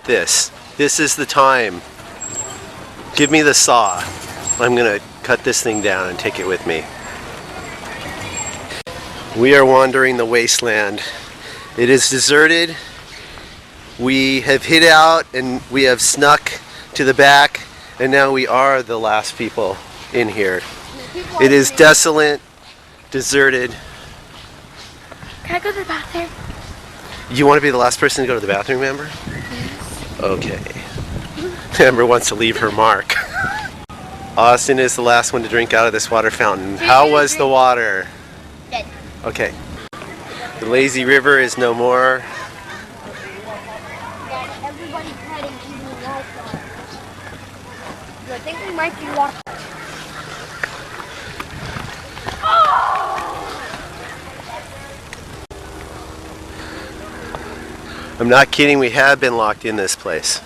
This is the time. Give me the saw. I'm gonna cut this thing down and take it with me. We are wandering the wasteland. It is deserted. We have hid out and we have snuck to the back, and now we are the last people in here. It is desolate, deserted. Can I go to the bathroom? You want to be the last person to go to the bathroom, Amber? Yes. Okay. Amber wants to leave her mark. Austin is the last one to drink out of this water fountain. How was the water? Good. Okay. The lazy river is no more. Everybody's heading to the water. I think we might be walking. I'm not kidding, we have been locked in this place.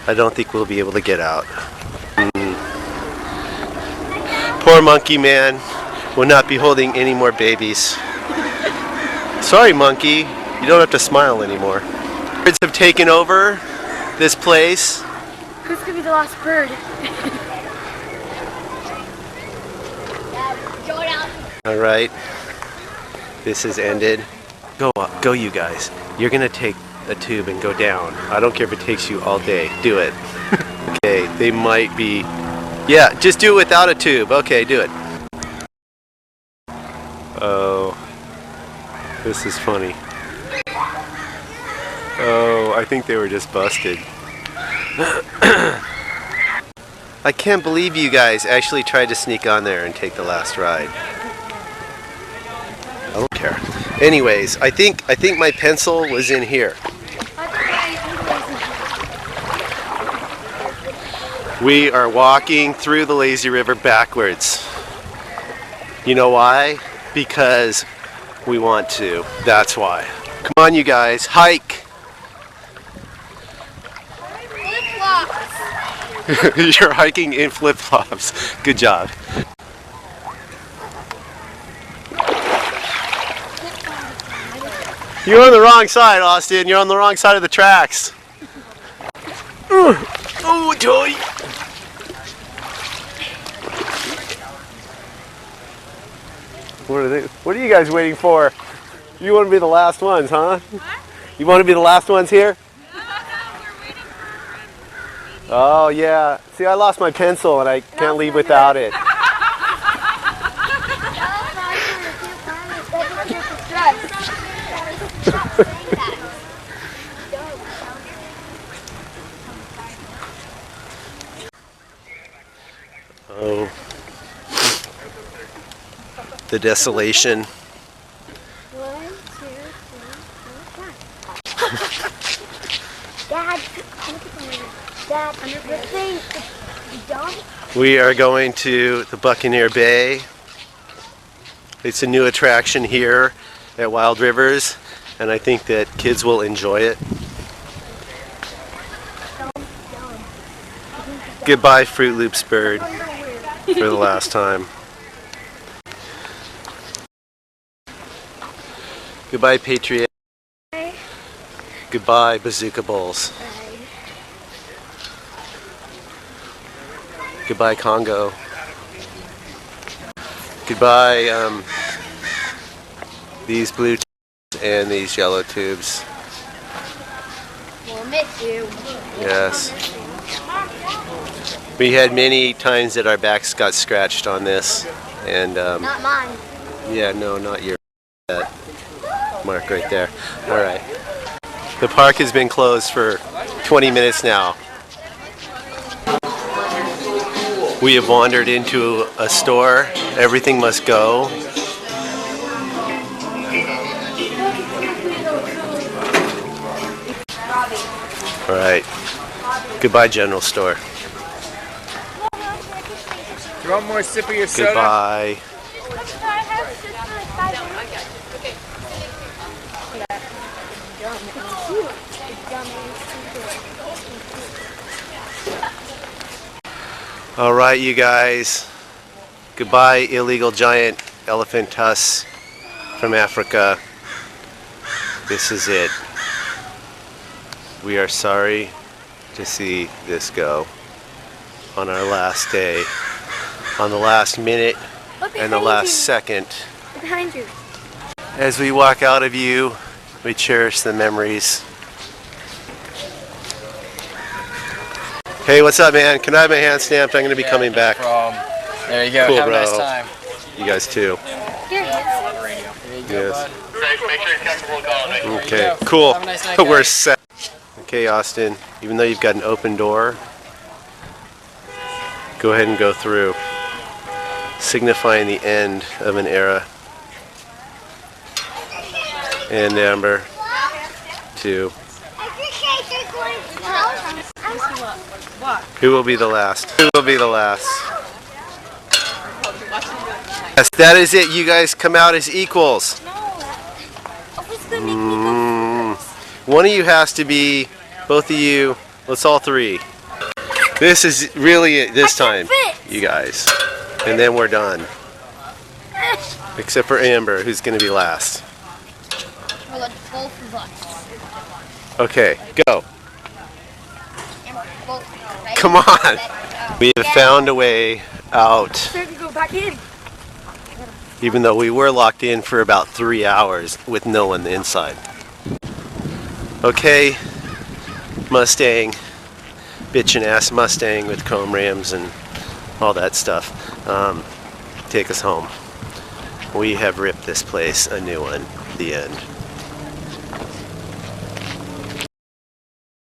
I don't think we'll be able to get out. Poor monkey man will not be holding any more babies. Sorry, monkey, you don't have to smile anymore. Birds have taken over this place. Who's gonna be the last bird? All right, this has ended. Go up, go you guys. You're gonna take a tube and go down. I don't care if it takes you all day. Do it. Okay, they might be. Yeah, just do it without a tube. Okay, do it. Oh, this is funny. Oh, I think they were just busted. I can't believe you guys actually tried to sneak on there and take the last ride. I don't care. Anyways, I think my pencil was in here. We are walking through the lazy river backwards. You know why? Because we want to. That's why. Come on, you guys, hike. Flip-flops. You're hiking in flip-flops. Good job. You're on the wrong side, Austin. You're on the wrong side of the tracks. Oh, Joey. What are you guys waiting for? You want to be the last ones, huh? You want to be the last ones here? Oh, yeah. See, I lost my pencil and I can't leave without it. Oh, the desolation. 1, 2, 3, 4, 5. Dad, Dad, you done? We are going to the Buccaneer Bay. It's a new attraction here at Wild Rivers, and I think that kids will enjoy it. Goodbye, Fruit Loops bird, for the last time. Goodbye, Patriot. Bye. Goodbye, Bazooka Bowls. Bye. Goodbye, Congo. Goodbye, these blue tubes and these yellow tubes. We'll miss you. Yes. We had many times that our backs got scratched on this, and Not mine. yeah, no, not your that mark right there. All right. The park has been closed for 20 minutes now. We have wandered into a store. Everything must go. All right. Goodbye, general store. You want more sip of your soda? Goodbye. All right, you guys. Goodbye, illegal giant elephant tusks from Africa. This is it. We are sorry to see this go on our last day, on the last minute Look and the behind last you. second. Look behind you. As we walk out of you, we cherish the memories. Hey, what's up, man? Can I have my hand stamped? I'm going to be coming back. There you go. Cool, Have bro. a nice time. You guys too. Here, There you go, Yes. bud. Make sure you're comfortable going. Okay, go. cool. Have a nice night, We're guys. set. Okay, Austin, even though you've got an open door, go ahead and go through, signifying the end of an era. And Amber, too. Who will be the last? Who will be the last? Yes, that is it. You guys come out as equals. One of you has to be, both of you, let's all three. This is really it this time, you guys. And then we're done. Except for Amber, who's going to be last. Okay, go. Come on. We have found a way out, go back in. even though we were locked in for about 3 hours with no one inside. Okay, Mustang, bitchin' ass Mustang with chrome rims and all that stuff. Take us home. We have ripped this place a new one. The end.